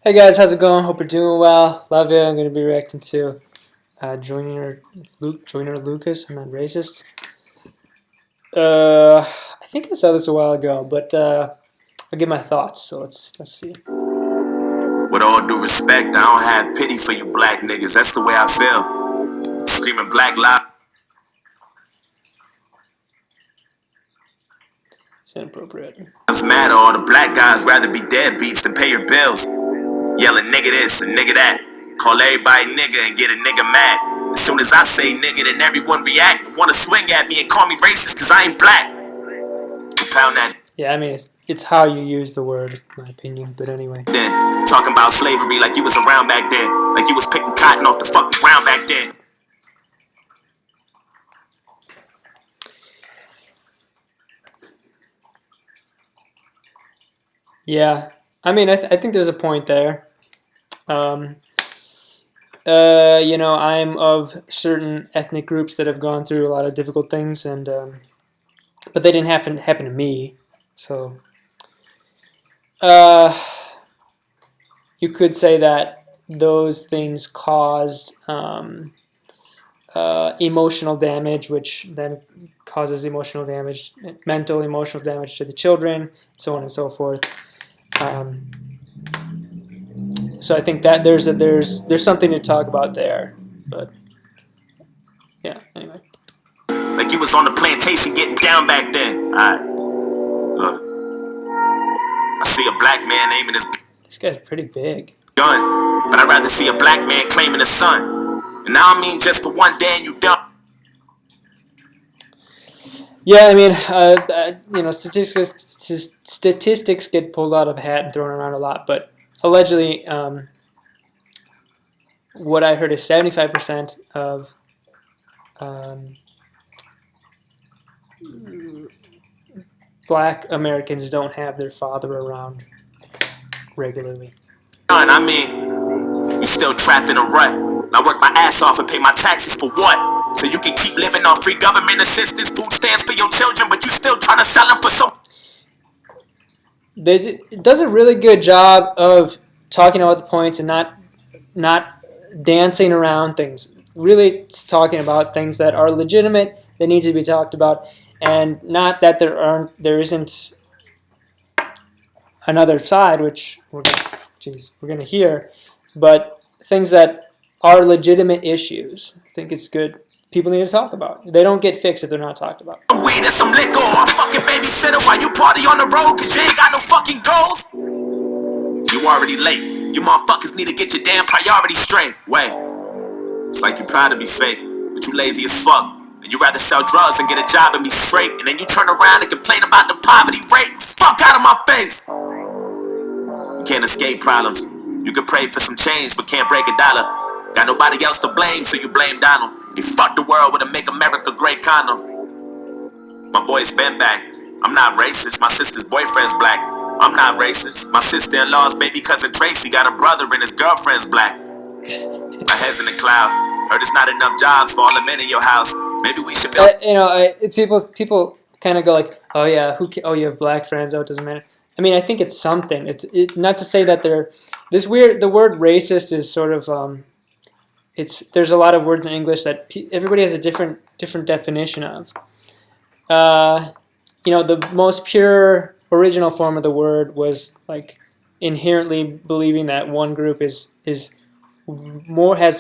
Hey guys, how's it going? Hope you're doing well. Love you. I'm going to be reacting to Joyner Lucas. I'm not racist. I think I saw this a while ago, but I'll give my thoughts. So let's see. With all due respect, I don't have pity for you black niggas. That's the way I feel. Screaming black lives It's inappropriate. matter. All the black guys rather be deadbeats than pay your bills. Yelling nigga this and nigga that. Call everybody nigga and get a nigga mad. As soon as I say nigga, then everyone react and wanna swing at me and call me racist cause I ain't black. Pound that. Yeah, I mean it's how you use the word, in my opinion. But anyway. Then talking about slavery like you was around back then, like you was picking cotton off the fucking ground back then. Yeah, I mean I think there's a point there. I'm of certain ethnic groups that have gone through a lot of difficult things, and but they didn't happen to me. So uh, you could say that those things caused emotional damage, which then causes emotional damage, mental emotional damage to the children, so on and so forth. Um, so I think that there's something to talk about there, but yeah. Anyway. Like you was on the plantation getting down back then. Alright. I see a black man aiming his This guy's pretty big. gun, but I'd rather see a black man claiming his son. And I don't mean just for one day and you done. Yeah, I mean, statistics get pulled out of a hat and thrown around a lot, but allegedly, what I heard is 75% of Black Americans don't have their father around regularly. I mean, you still trapped in a rut. I work my ass off and pay my taxes for what? So you can keep living off free government assistance, food stamps for your children, but you still trying to sell them for some. It does a really good job of talking about the points and not dancing around things. Really talking about things that are legitimate, that need to be talked about, and not that there isn't another side, which we're gonna hear, but things that are legitimate issues. I think it's good. People need to talk about. They don't get fixed if they're not talked about. Weed and some liquor or a fucking babysitter while you party on the road cause you ain't got no fucking goals. You already late. You motherfuckers need to get your damn priorities straight. Wait. It's like you proud to be fake, but you lazy as fuck. And you rather sell drugs and get a job and be straight. And then you turn around and complain about the poverty rate. Fuck out of my face. You can't escape problems. You can pray for some change, but can't break a dollar. Got nobody else to blame, so you blame Donald. He fucked the world with a Make America Great condom. My voice been back. I'm not racist. My sister's boyfriend's black. I'm not racist. My sister-in-law's baby cousin Tracy got a brother and his girlfriend's black. My head's in the cloud. Heard there's not enough jobs for all the men in your house. Maybe we should build. People kind of go like, oh yeah, oh, you have black friends, oh, it doesn't matter. I mean, I think it's something. It's not to say that they're the word racist is sort of there's a lot of words in English that everybody has a different definition of. The most pure original form of the word was like inherently believing that one group has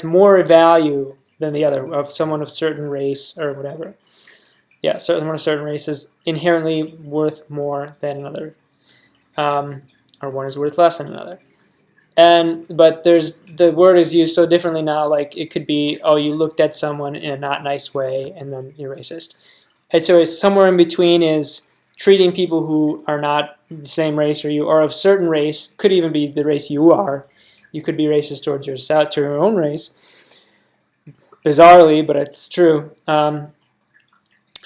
more value than the other, of someone of certain race or whatever. Yeah, someone of certain race is inherently worth more than another, or one is worth less than another. But the word is used so differently now. Like it could be, oh, you looked at someone in a not nice way, and then you're racist. And so it's somewhere in between is treating people who are not the same race or you, or of certain race, could even be the race you are. You could be racist towards yourself, to your own race. Bizarrely, but it's true.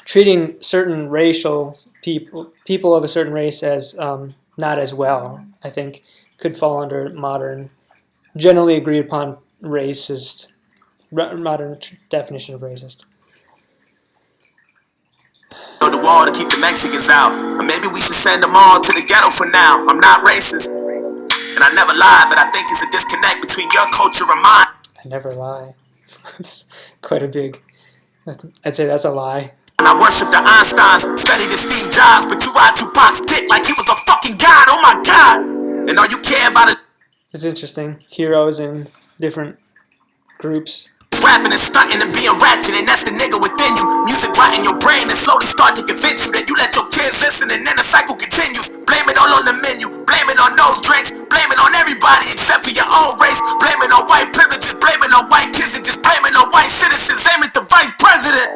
Treating certain racial people of a certain race as not as well, I think, could fall under modern, generally agreed upon racist, modern definition of racist. The wall to keep the Mexicans out. Or maybe we should send them all to the ghetto for now. I'm not racist. And I never lie, but I think it's a disconnect between your culture and mine. I never lie. It's quite a big. I'd say that's a lie. I worship the Einsteins, studied the Steve Jobs, but you ride Tupac's dick like he was a fucking god. Oh my god! And all you care about is It's interesting. Heroes in different groups. rapping and stunting and being ratchet, and that's the nigga within you. Music rotting your brain and slow to start to convince you that you let your kids listen, and then the cycle continues. Blame it all on the menu, blame it on those drinks, blame it on everybody except for your own race. Blame it on white privileges, blame it on white kids, and just blame it on white citizens. Aim at the vice president.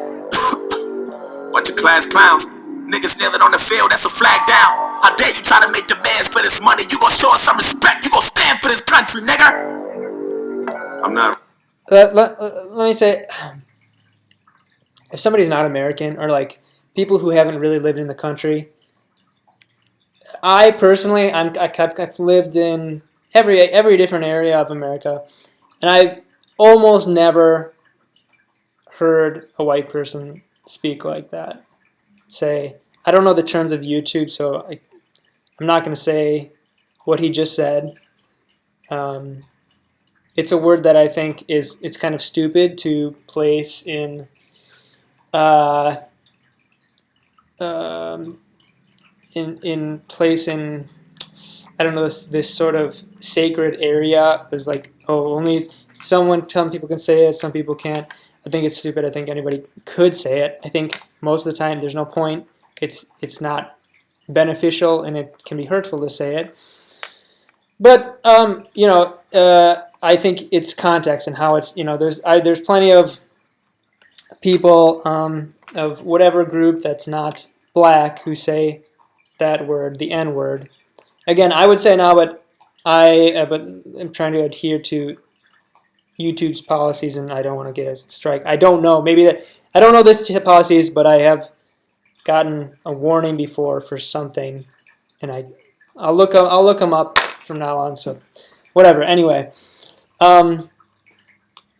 Bunch of class clowns. Niggas kneeling on the field, that's a flag down. How dare you try to make demands for this money? You gon' show us some respect, you gon' stand for this country, nigga. I'm not. Let me say, if somebody's not American or like people who haven't really lived in the country, I personally, I've lived in every different area of America, and I almost never heard a white person speak like that. Say, I don't know the terms of YouTube, so I'm not going to say what he just said. It's a word that I think it's kind of stupid to place in in I don't know this sort of sacred area. There's like, oh, only some people can say it, some people can't. I think it's stupid. I think anybody could say it. I think most of the time there's no point. It's not beneficial and it can be hurtful to say it. But I think it's context and how it's there's plenty of people of whatever group that's not black who say that word, the N word. Again, I would say now, but I'm trying to adhere to YouTube's policies, and I don't want to get a strike. I don't know. I don't know the policies, but I have gotten a warning before for something, and I'll look them up from now on. So, whatever. Anyway,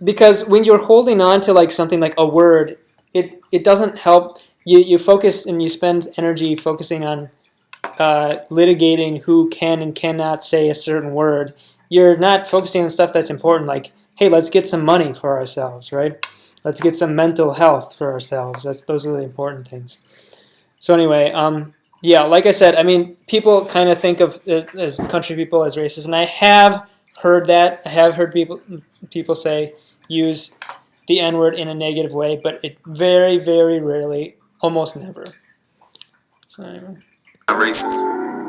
because when you're holding on to like something like a word, it doesn't help. You focus and you spend energy focusing on litigating who can and cannot say a certain word. You're not focusing on stuff that's important, like, hey, let's get some money for ourselves, right? Let's get some mental health for ourselves. Those are the important things. So anyway, yeah, like I said, I mean, people kind of think of as country people as racist, and I have heard that. I have heard people say use the N-word in a negative way, but it very, very rarely, almost never. So anyway. Racist.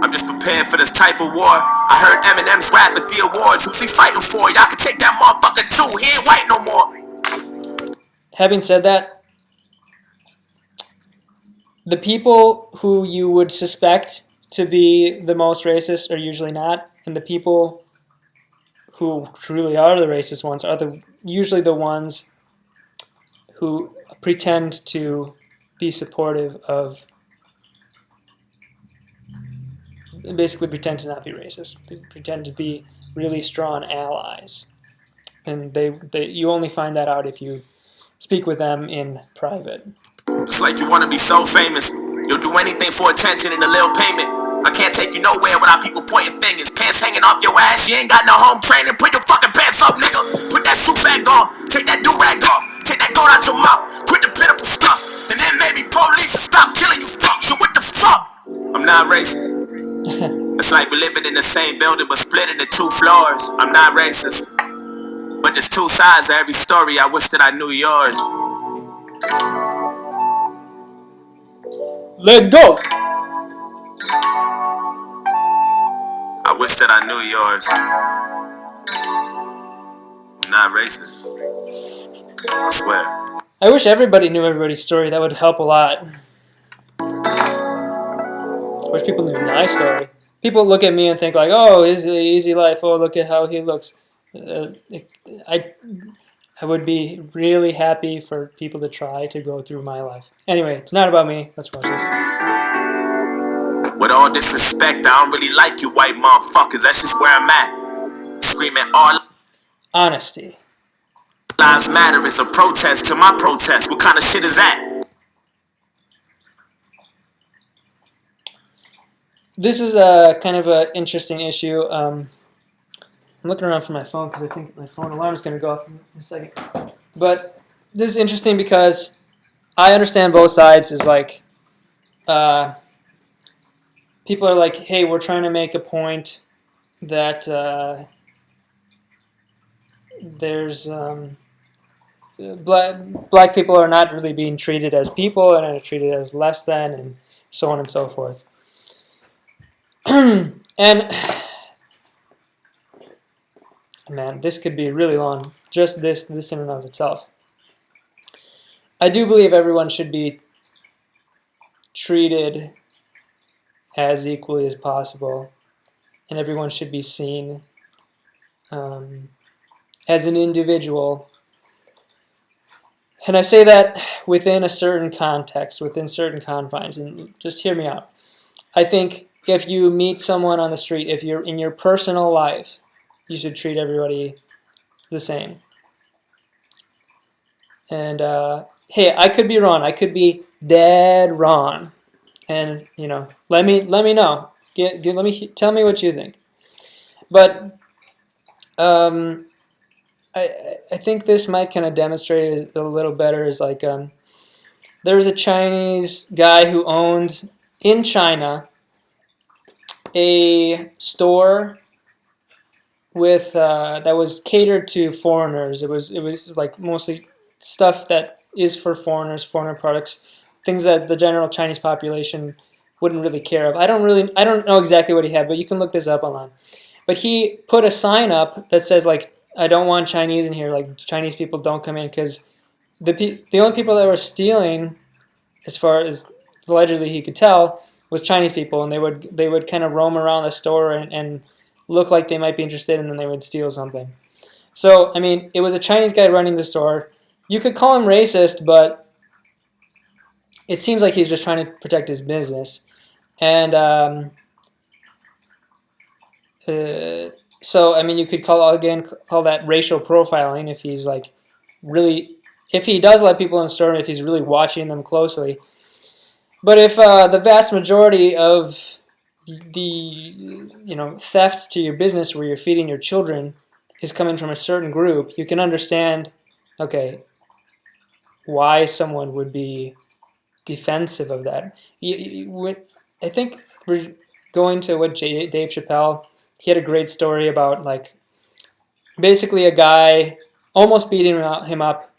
I'm just prepared for this type of war. I heard Eminem's rap at the awards. Who's he fighting for? Y'all can take that motherfucker too. He ain't white no more. Having said that, the people who you would suspect to be the most racist are usually not, and the people who truly are the racist ones are usually the ones who pretend to be supportive of, basically pretend to not be racist, pretend to be really strong allies, and you only find that out if you speak with them in private. It's like you want to be so famous, you'll do anything for attention and a little payment. I can't take you nowhere without people pointing fingers. Pants hanging off your ass, you ain't got no home training. Put your fucking pants up, nigga. Put that suit back on. Take that do-rag off. Take that gold out your mouth. Quit the pitiful stuff. And then maybe police will stop killing you fucks. What the fuck? I'm not racist. It's like we're living in the same building but split into 2 floors. I'm not racist. But there's 2 sides to every story. I wish that I knew yours. Let go! I wish that I knew yours. I'm not racist. I swear. I wish everybody knew everybody's story. That would help a lot. I wish people knew my story. People look at me and think like, oh, his easy life. Oh, look at how he looks. I would be really happy for people to try to go through my life. Anyway, it's not about me. Let's watch this. With all disrespect, I don't really like you white motherfuckers. That's just where I'm at. Screaming all Honesty. lives matter is a protest to my protest. What kind of shit is that? This is a kind of an interesting issue. I'm looking around for my phone because I think my phone alarm is going to go off in a second. But this is interesting because I understand both sides. Is like people are like, hey, we're trying to make a point that there's black people are not really being treated as people and are treated as less than, and so on and so forth. And man, this could be really long. Just this in and of itself. I do believe everyone should be treated as equally as possible, and everyone should be seen as an individual. And I say that within a certain context, within certain confines, and just hear me out. I think if you meet someone on the street, if you're in your personal life, you should treat everybody the same. And hey, I could be wrong. I could be dead wrong. And let me know. Tell me what you think. But I think this might kind of demonstrate it a little better. Is like there's a Chinese guy who owned in China a store with that was catered to foreigners. It was like mostly stuff that is for foreigners, foreigner products, things that the general Chinese population wouldn't really care of. I don't know exactly what he had, but you can look this up online. But he put a sign up that says like, I don't want Chinese in here. Like Chinese people don't come in, because the only people that were stealing, as far as allegedly he could tell, was Chinese people, and they would kind of roam around the store and look like they might be interested, and then they would steal something. So I mean, it was a Chinese guy running the store. You could call him racist, but it seems like he's just trying to protect his business. And so I mean, you could call that racial profiling if he's like really, if he does let people in the store, if he's really watching them closely. But if the vast majority of the theft to your business where you're feeding your children is coming from a certain group, you can understand, okay, why someone would be defensive of that. I think we're going to what Dave Chappelle. He had a great story about like basically a guy almost beating him up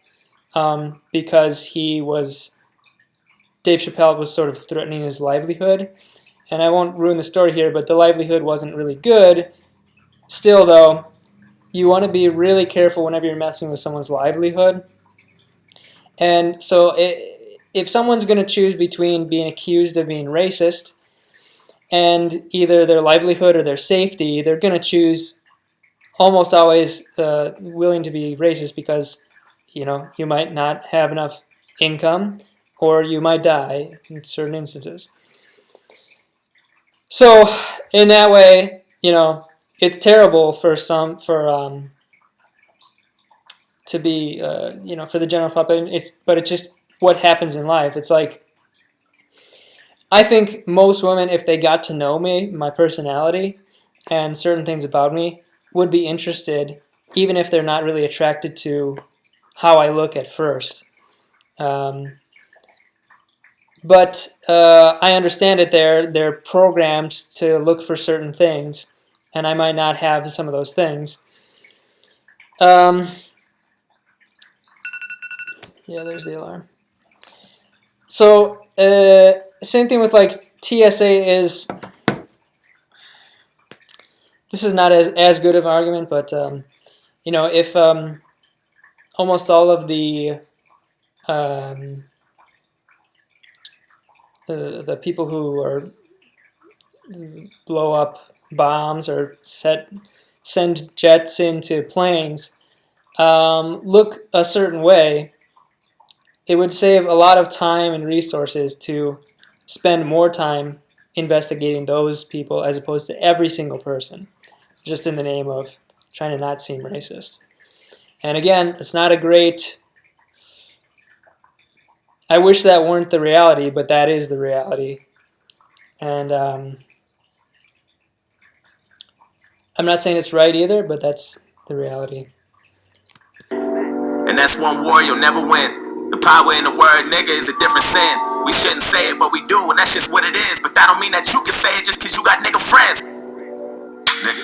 because Dave Chappelle was sort of threatening his livelihood. And I won't ruin the story here, but the livelihood wasn't really good. Still, though, you want to be really careful whenever you're messing with someone's livelihood. And so if someone's going to choose between being accused of being racist and either their livelihood or their safety, they're going to choose almost always willing to be racist because, you might not have enough income or you might die in certain instances. So in that way, it's terrible for to be, for the general public, but it's just what happens in life. It's like, I think most women, if they got to know me, my personality, and certain things about me, would be interested, even if they're not really attracted to how I look at first. But I understand that they're programmed to look for certain things, and I might not have some of those things. Yeah, there's the alarm. So same thing with like TSA is. This is not as good of an argument, but if almost all of the people who are blow up bombs or send jets into planes look a certain way, it would save a lot of time and resources to spend more time investigating those people as opposed to every single person, just in the name of trying to not seem racist. And again, it's not a great... I wish that weren't the reality, but that is the reality. And I'm not saying it's right either, but that's the reality. And that's one war you'll never win. The power in the word nigga is a different sin. We shouldn't say it, but we do, and that's just what it is. But that don't mean that you can say it just cause you got nigga friends. Nigga.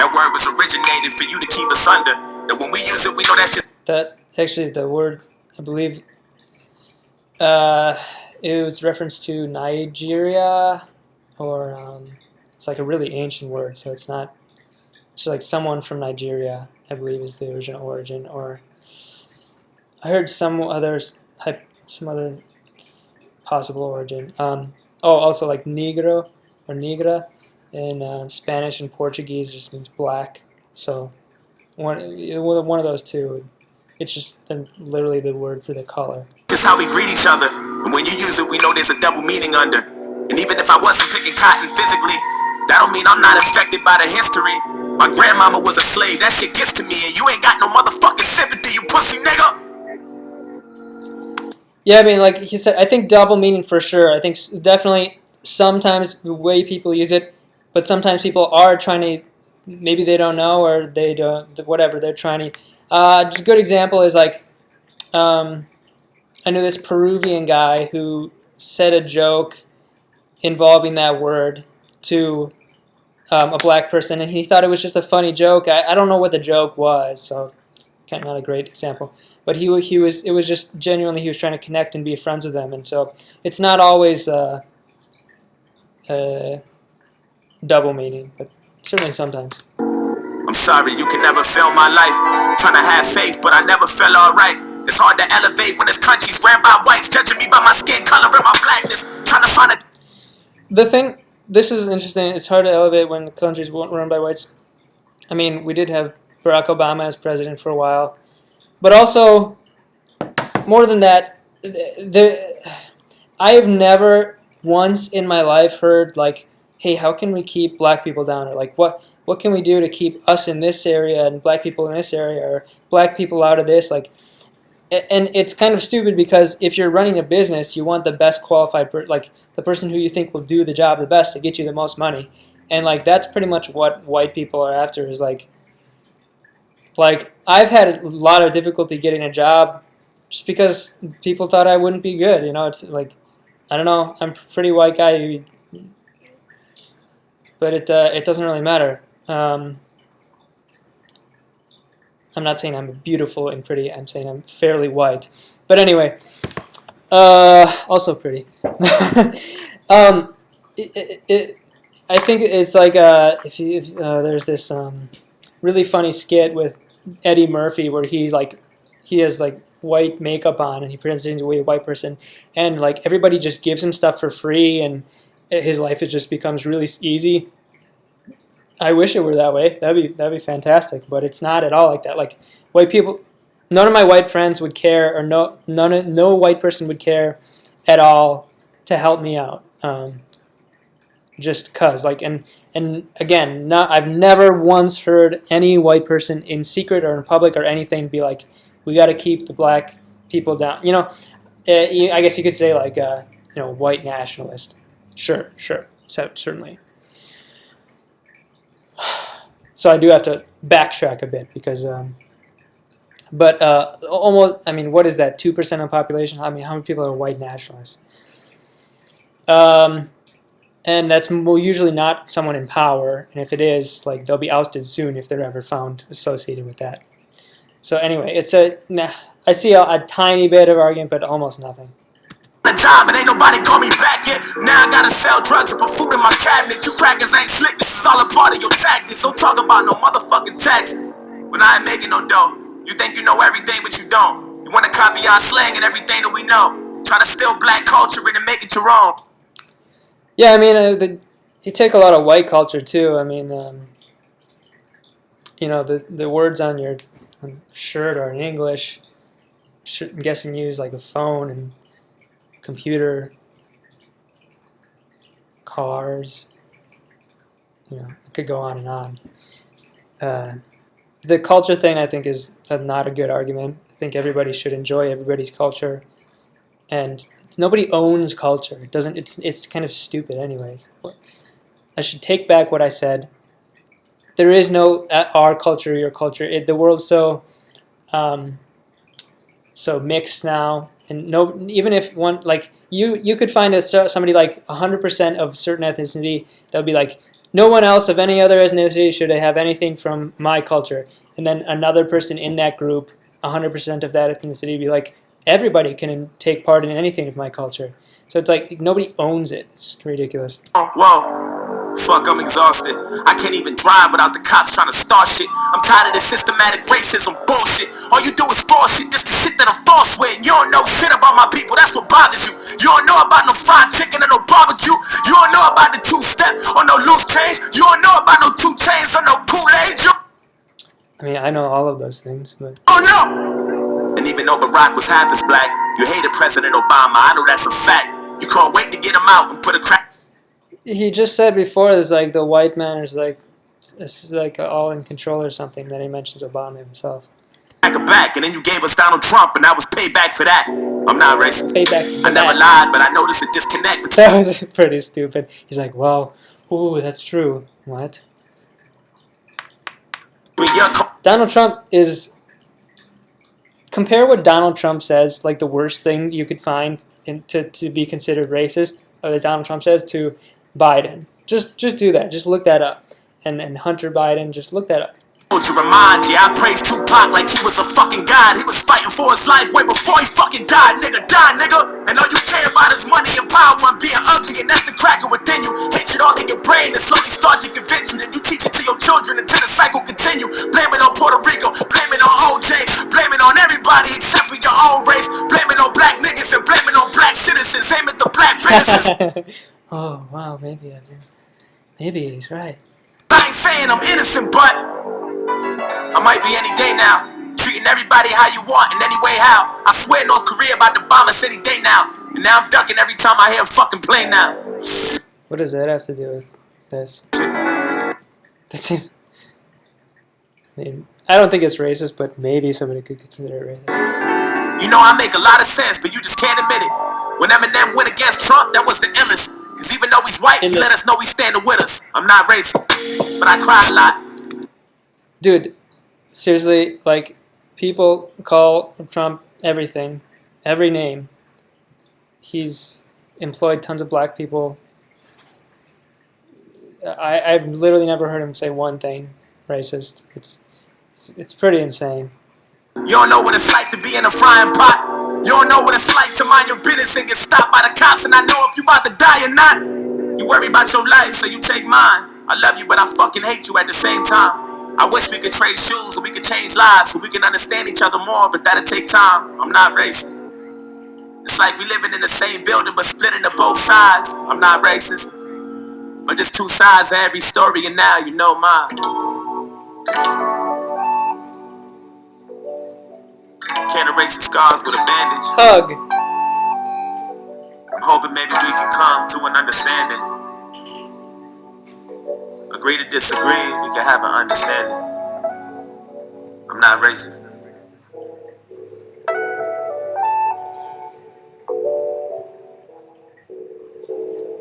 That word was originated for you to keep us under. And when we use it, we know that's just... That, actually, the word, I believe, it was reference to Nigeria, or it's like a really ancient word, so it's not, it's like someone from Nigeria, I believe, is the original origin. Or I heard some other possible origin. Also like negro or negra in Spanish and Portuguese just means black. So one of those two. It's just literally the word for the color. Just how we greet each other. And when you use it, we know there's a double meaning under. And even if I wasn't picking cotton physically, that don't mean I'm not infected by the history. My grandmama was a slave. That shit gets to me, and you ain't got no motherfucking sympathy, you pussy nigga. Yeah, I mean, like he said, I think double meaning for sure. I think definitely sometimes the way people use it, but sometimes people are trying to, maybe they don't know or they don't, whatever, they're trying to. Just a good example is like, I knew this Peruvian guy who said a joke involving that word to a black person, and he thought it was just a funny joke. I don't know what the joke was, so kind of not a great example. But it was just genuinely he was trying to connect and be friends with them, and so it's not always double meaning, but certainly sometimes. I'm sorry, you can never fill my life. Trying to have faith, but I never feel alright. It's hard to elevate when this country's ran by whites, judging me by my skin color and my blackness. Trying to find a... This is interesting. It's hard to elevate when the country's run by whites. I mean, we did have Barack Obama as president for a while, but also more than that, I have never once in my life heard like, "Hey, how can we keep black people down?" Or like, "What can we do to keep us in this area and black people in this area, or black people out of this?" Like, and it's kind of stupid because if you're running a business, you want the best qualified, like the person who you think will do the job the best to get you the most money, and like that's pretty much what white people are after. Is like I've had a lot of difficulty getting a job just because people thought I wouldn't be good. You know, it's like, I don't know, I'm a pretty white guy, but it doesn't really matter. I'm not saying I'm beautiful and pretty. I'm saying I'm fairly white. But anyway, also pretty. I think it's like if there's this really funny skit with Eddie Murphy where he has like white makeup on and he pretends to be a white person, and like everybody just gives him stuff for free and his life just becomes really easy. I wish it were that way. That'd be fantastic, but it's not at all like that. Like white people, none of my white friends would care, or no white person would care at all to help me out. Just cause and again, I've never once heard any white person in secret or in public or anything be like, we got to keep the black people down. You know, I guess you could say like white nationalist. Sure, certainly. So I do have to backtrack a bit because, but almost, I mean, what is that? 2% of the population? I mean, how many people are white nationalists? And that's usually not someone in power, and if it is, like they'll be ousted soon if they're ever found associated with that. So anyway, I see a tiny bit of argument, but almost nothing. Job and ain't nobody call me back yet. Now I gotta sell drugs and put food in my cabinet. You crackers ain't slick, this is all a part of your tactics. Don't talk about no motherfucking taxes when I ain't making no dough. You think you know everything, but you don't. You wanna copy our slang and everything that we know. Try to steal black culture and make it your own. Yeah, I mean, you take a lot of white culture too. I mean, the words on your shirt are in English. I'm guessing you use like a phone and computer, cars. It could go on and on. The culture thing, I think, is not a good argument. I think everybody should enjoy everybody's culture, and nobody owns culture. It doesn't. It's kind of stupid, anyways. I should take back what I said. there is no our culture, your culture. The world's um, so mixed now, and no, even if one like you could find somebody like 100% of certain ethnicity that would be like, no one else of any other ethnicity should have anything from my culture, and then another person in that group, 100% of that ethnicity, be like, everybody can take part in anything of my culture. So it's like nobody owns it. It's ridiculous. Whoa. Fuck, I'm exhausted. I can't even drive without the cops trying to start shit. I'm tired of this systematic racism bullshit. All you do is fall shit. This the shit that I'm false with. And you don't know shit about my people. That's what bothers you. You don't know about no fried chicken and no barbecue. You don't know about the two-step or no loose change. You don't know about no 2 chains or no bootleg. I mean, I know all of those things, but oh no! And even though Barack was half as black, you hated President Obama. I know that's a fact. You can't wait to get him out and put a crack. he just said before, it's like the white man is like, it's like all in control or something. Then he mentions Obama himself. Back, and then you gave us Donald Trump, and that was payback for that. I'm not racist. Payback. I never lied, but I noticed a disconnect. That was pretty stupid. He's like, well, ooh, that's true. What? Donald Trump is. Compare what Donald Trump says, like the worst thing you could find to be considered racist, or that Donald Trump says, to Biden. Just do that. Just look that up. And Hunter Biden, just look that up. To remind you, I praised Tupac like he was a fucking god. He was fighting for his life way before he fucking died. Nigga, die, nigga. And all you care about is money and power and being ugly, and that's the cracker within you. Hatred all in your brain and slowly start to convince you. Then you teach it to your children until the cycle continue. Blame it on Puerto Rico, blame it on OJ, blame it on everybody except for your own race. Blame it on black niggas and blame it on black citizens. Aim at the black businesses. Oh, wow, maybe he's right. I ain't saying I'm innocent, but I might be any day now. Treating everybody how you want in any way how. I swear North Korea about to bomb us any day now. And now I'm ducking every time I hear a fucking plane now. What does that have to do with this? That's it. I mean, I don't think it's racist, but maybe somebody could consider it racist. You know I make a lot of sense, but you just can't admit it. When Eminem went against Trump, that was the illest. Cause even though he's white, he let us know he's standing with us. I'm not racist, but I cry a lot. Dude, seriously, like, people call Trump everything, every name. He's employed tons of black people. I've literally never heard him say one thing racist. It's pretty insane. You don't know what it's like to be in a frying pot. You don't know what it's like to mind your business and get stopped by the cops, and I know if you about to die or not. You worry about your life, so you take mine. I love you, but I fucking hate you at the same time. I wish we could trade shoes so we could change lives, so we can understand each other more, but that'll take time. I'm not racist. It's like we living in the same building but split into both sides. I'm not racist. But there's 2 sides to every story, and now you know mine. Can't erase the scars with a bandage. Hug. I'm hoping maybe we can come to an understanding. Agree to disagree, we can have an understanding. I'm not racist.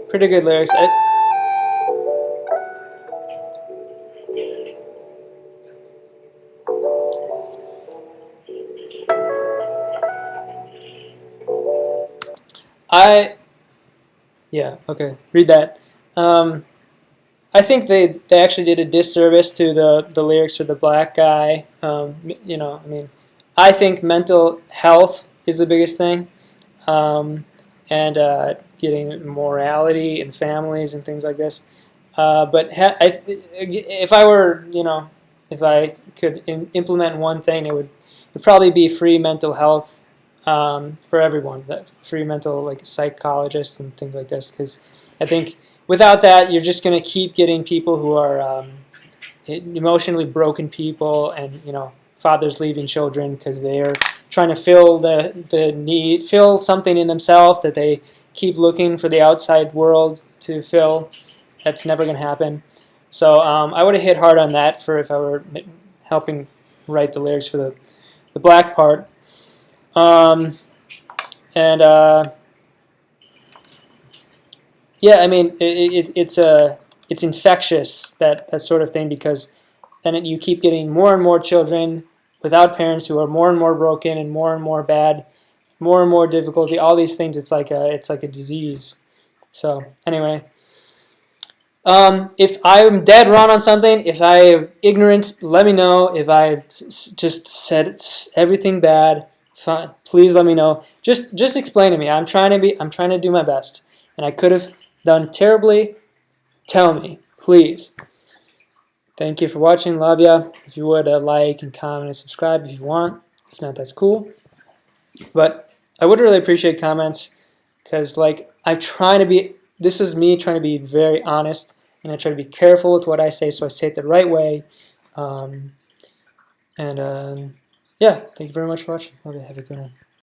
Pretty good lyrics. Yeah, okay, read that. I think they actually did a disservice to the lyrics for the black guy. You know, I mean, I think mental health is the biggest thing, and getting morality in families and things like this. But if I were, you know, if I could implement one thing, it'd probably be free mental health. For everyone, that free mental, like, psychologists and things like this, because I think without that, you're just going to keep getting people who are emotionally broken people, and, you know, fathers leaving children because they are trying to fill the need, fill something in themselves that they keep looking for the outside world to fill. That's never going to happen. So I would have hit hard on that for if I were helping write the lyrics for the black part. Yeah, I mean, it's infectious, that sort of thing, because then you keep getting more and more children without parents who are more and more broken and more bad, more and more difficulty. All these things, it's like a disease. So anyway, if I'm dead wrong on something, if I have ignorance, let me know. If I just said everything bad, fine, please let me know. Just explain to me. I'm trying to do my best, and I could have done terribly. Tell me, please. Thank you for watching. Love ya. If you would like and comment and subscribe if you want. If not, that's cool. But I would really appreciate comments because like I'm trying to be. This is me trying to be very honest, and I try to be careful with what I say, so I say it the right way. Yeah, thank you very much for watching. Have a good one.